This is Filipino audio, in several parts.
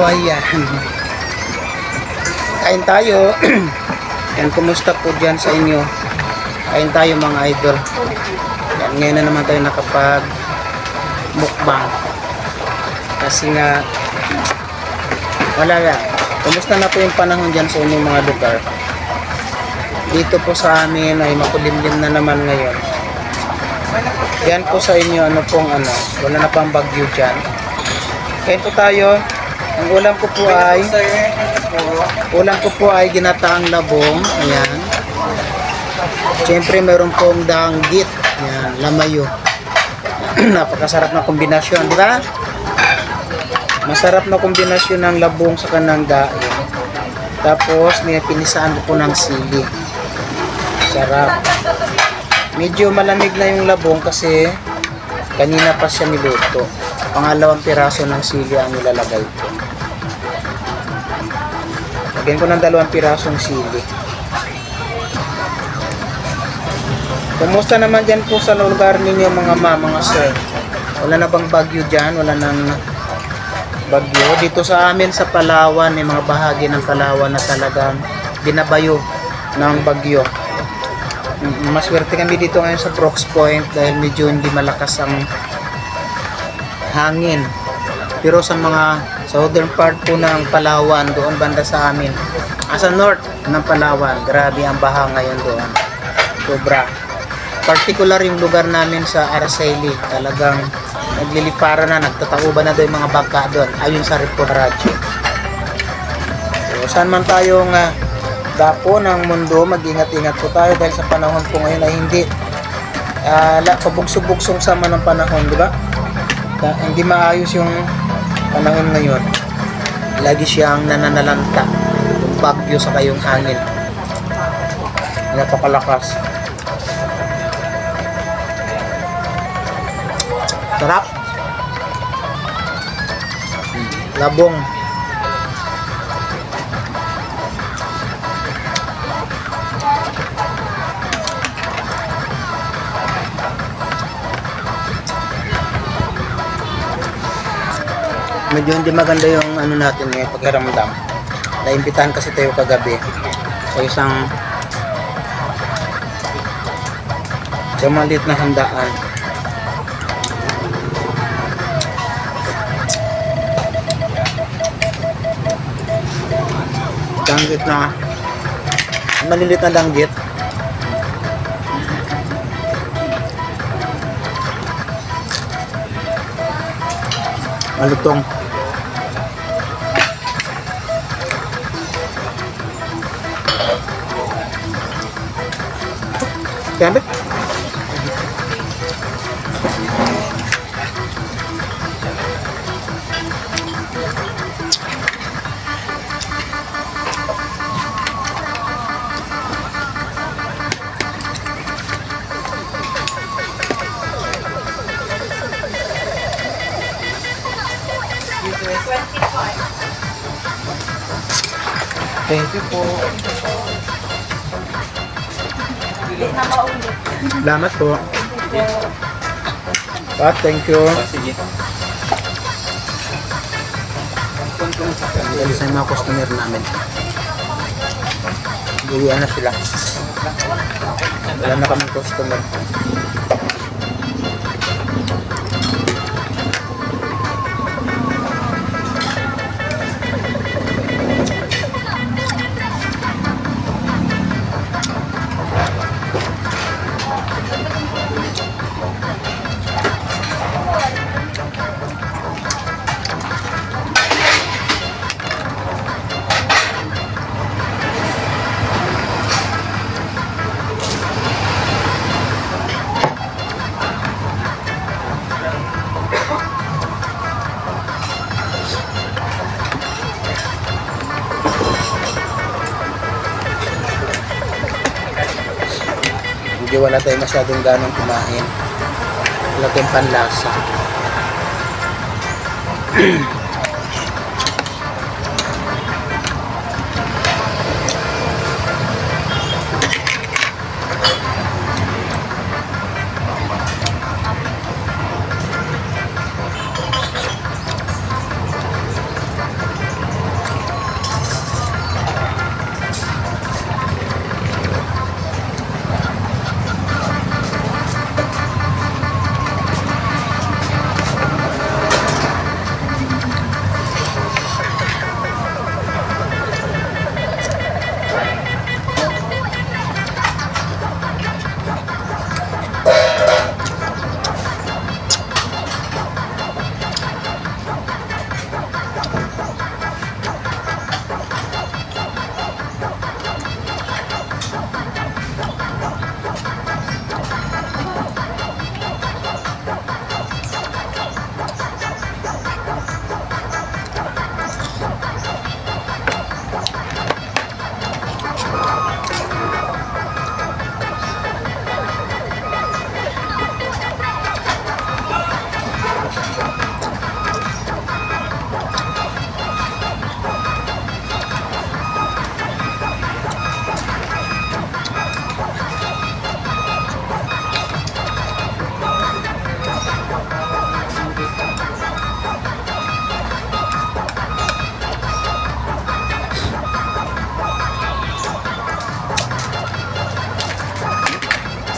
ayan. Kain tayo. Yan, kumusta po dyan sa inyo? Kain tayo mga idol. Yan, ngayon na naman tayo nakapag mukbang. Kasi nga, wala yan. Kumusta na po yung panahon dyan sa inyong mga lugar? Dito po sa amin ay makulimlim na naman ngayon. Yan po sa inyo, ano pong ano, wala na pang bagyo dyan. Kain po tayo. Ang ulam ko po ay ginataang labong. Ayan. Siyempre meron pong danggit. Ayan, lamayo. Napakasarap na kombinasyon, di ba? Masarap na kombinasyon ng labong sa kanang daing. Tapos pinisaan ko po ng sili. Sarap. Medyo malamig na yung labong kasi kanina pa siya niluto. Pangalawang piraso ng sili ang ilalagay ko. Lagyan ko ng 2 pirasong sili. Kumusta naman dyan po sa lugar ninyo mga mga sir? Wala na bang bagyo dyan? Wala nang bagyo. Dito sa amin sa Palawan, may mga bahagi ng Palawan na talagang binabayo ng bagyo. Maswerte kami dito ngayon sa Brooks Point dahil medyo hindi malakas ang hangin. Pero sa mga southern part po ng Palawan, doon banda sa amin, sa north ng Palawan, grabe ang baha ngayon doon. Sobra. Particular yung lugar namin sa Araceli, talagang naglilipara na, nagtatauban na doon yung mga bangka doon, ayon sa reportaje. So, saan man tayong dapo ng mundo, mag-ingat-ingat po tayo dahil sa panahon po ngayon ay hindi pabugsog-bugsong sama ng panahon, di ba? Hindi maayos yung panahon ngayon. Lagi siyang nananalanta, yung bagyo sa kayong hangin. Napakalakas. Sarap. Labong. Medyo hindi maganda yung ano natin ngayon, pakiramdam. Naimbitahan kasi tayo kagabi sa isang maliit na handaan. Danggit na, maliliit na danggit. Malutong. Gambit. Thank you po. Salamat po. Thank you. Alis na yung mga customer namin. Buwian na sila. Wala na kaming customer. Hindi wala tayo masyadong ganong kumain. Wala tayong panlasa.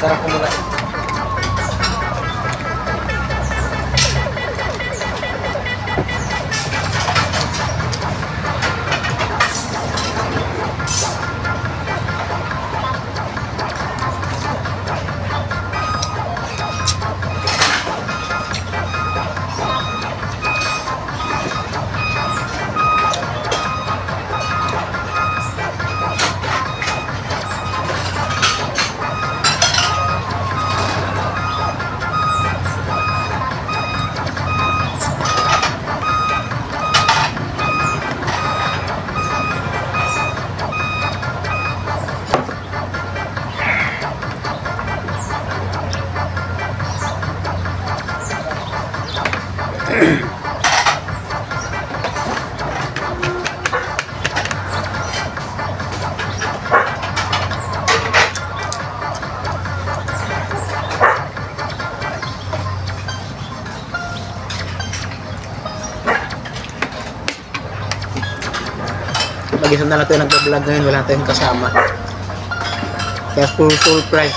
Sarap ko muna. Mag-isa na lang tayo nag-vlog ngayon, wala tayong kasama. Kaya full price.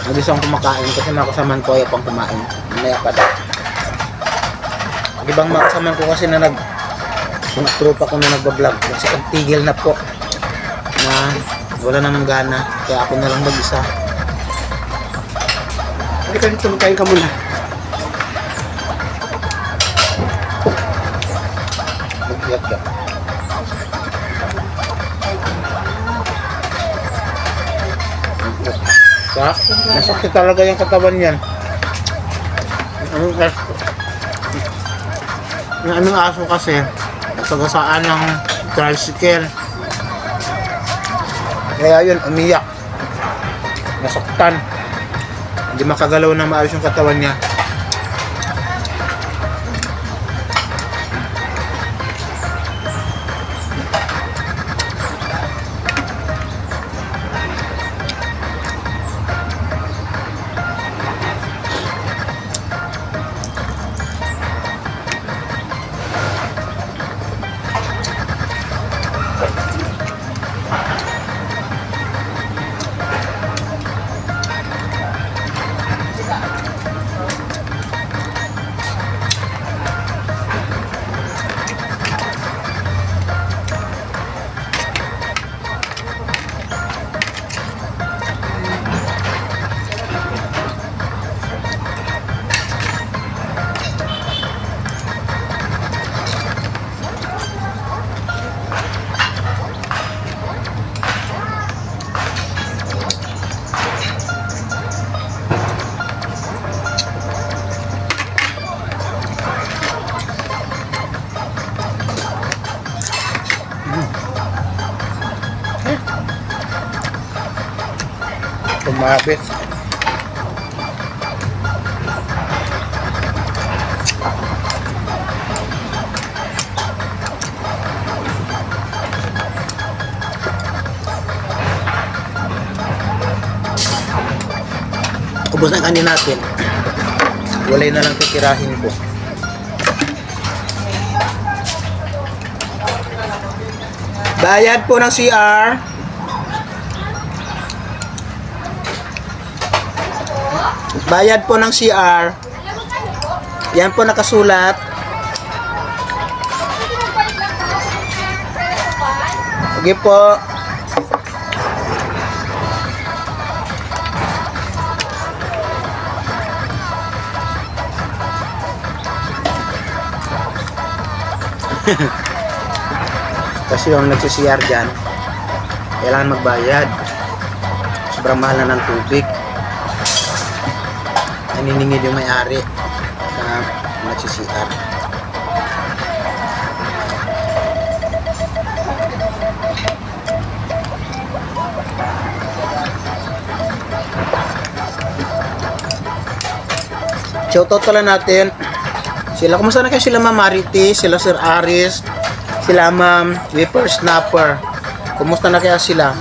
Mag-isa akong kumakain kasi makasaman ko ayaw pang kumain. Mamaya pa daw. Ibang makasaman ko kasi na mga tropa ko na nag-vlog. Kasi tigil na po. Na wala na ng gana. Kaya ako na lang mag-isa. Hindi ka dito, magkain ka muna. Mag-iyak ka. Nasakit talaga yung katawan niyan. Anong aso kasi sagasaan ng tricycle. Kaya yun, umiyak. Nasaktan. Hindi makagalaw na maayos yung katawan niya. Kumapit. Ubos na kanin natin. Walay na lang titirahin ko. Bayad po ng CR. Bayad po ng CR. Yan po nakasulat. Sige po. Kasi yung nagsi-CR dyan, kailangan magbayad. Sobrang mahal na ng tubig. Naniningid yung may-ari na nagsi-CR. Shoutout pala natin sila. Kumusta na kayo sila Ma'am Marity, sila Sir Aris, sila Ma'am Whippersnapper. Kumusta na kaya sila?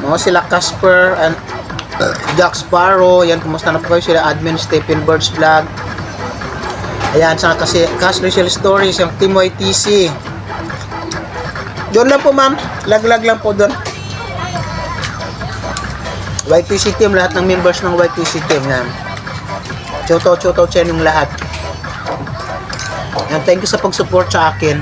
No, sila Casper and Jack Sparrow. Yan, kumusta na po kayo sila Admin Stephen Birds Vlog. Ayan, saka kasi Cash Rachel Stories, yung Team YTC. Doon lang po ma'am, laglag lang po doon. YTC team, lahat ng members ng YTC team yan. Shoutout sa inyong lahat. And thank you sa pag-support sa akin.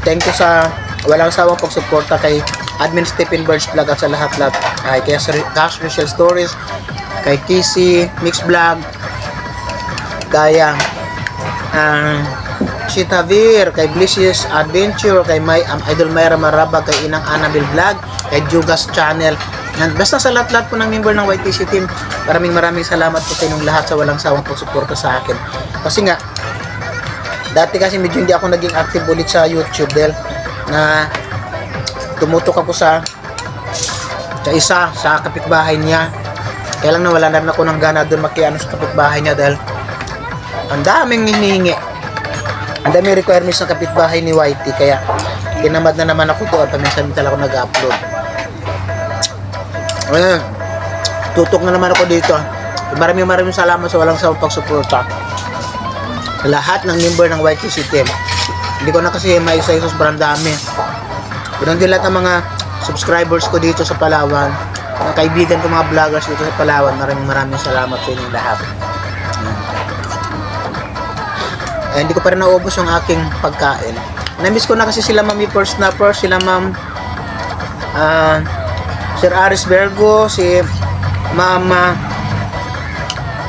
Thank you sa walang sawang pag-suporta kay Admin Stephen Birds Vlog at sa lahat-lahat. Ay kay Cash Rachel Stories, kay Kissy Mix Vlog, kaya Shitavir, kay Bliss's Adventure, kay Idol Mayra Maraba, kay Inang Annabel Vlog, kay Jugas Channel. And basta sa lahat-lahat po ng member ng YTC team, maraming salamat po sa inyong lahat sa walang sawang pagsuporta sa akin. Kasi nga, dati kasi medyo hindi ako naging active ulit sa YouTube dahil na tumutok ako sa kapitbahay niya. Kaya lang nawala na rin ako ng gana doon makiano sa kapitbahay niya dahil ang daming hinihingi. Ang daming requirements ng kapitbahay ni YT, kaya tinamad na naman ako doon. Paminsan-minsan ako nag-upload. Tutok na naman ako dito. Maraming salamat sa walang sawang pagsuporta sa lahat ng member ng YTC team. Hindi ko na kasi maisa-isa, sobrang dami. Pero hindi lahat ng mga subscribers ko dito sa Palawan, mga kaibigan ko, mga vloggers dito sa Palawan, maraming salamat sa inyong lahat. Hindi ko pa rin naubos yung aking pagkain. Namiss ko na kasi sila Mami First Snapper, sila Ma'am Sir Aris Bergo, si Mama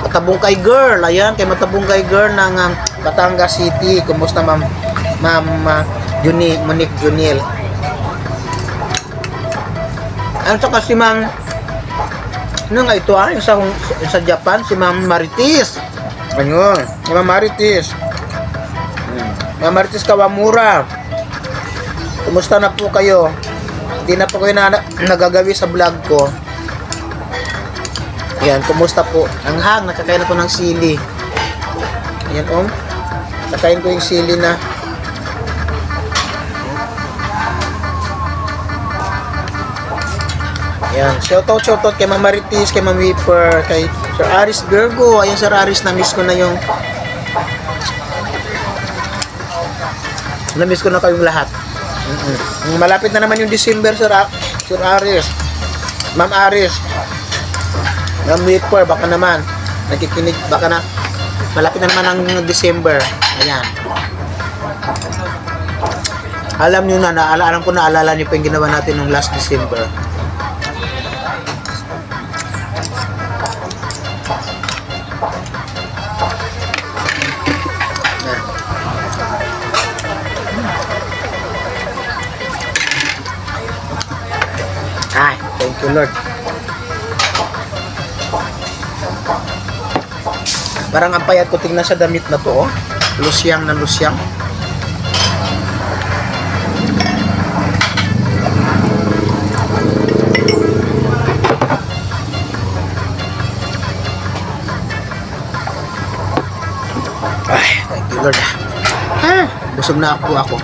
Matabungkay Girl. Ayan, kay Matabungkay Girl ng Batangas City. Kumusta Ma'am Monique Junil. Ano saka si Ma'am ano nga ito yung sa Japan, si Ma'am Maritis. Ayun, si Ma'am Maritis. Ma'am Maritis Kawamura. Kumusta na po kayo? Hindi na po kayo nagagawi sa vlog ko. Ayan, kumusta po? Anghang, nakakain ako ng sili. Ayan, nakain ko yung sili na. Ayan, shoutout kay Ma'am Maritis, kay Ma'am Whipper, kay Sir Aris Virgo. Ayan, Sir Aris, na-miss ko na yung na-miss ko na kayong lahat. Malapit na naman yung December, Sir Aris. Ma'am Aris, Ma'am Whipper, baka naman nakikinig, baka na malapit na naman ang December. Ayan, alam nyo na, alam ko na, alala nyo pa yung ginawa natin nung last December. Ay, thank you Lord. Parang ang payat ko tingnan sa damit na to, lusyang na lusyang. Ay, thank you Lord. Busog na ako.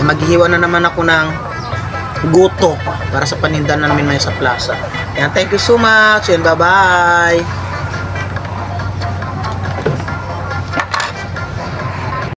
Maghihiwa na naman ako ng goto para sa paninda namin may sa plaza. Ayan, thank you so much and bye-bye.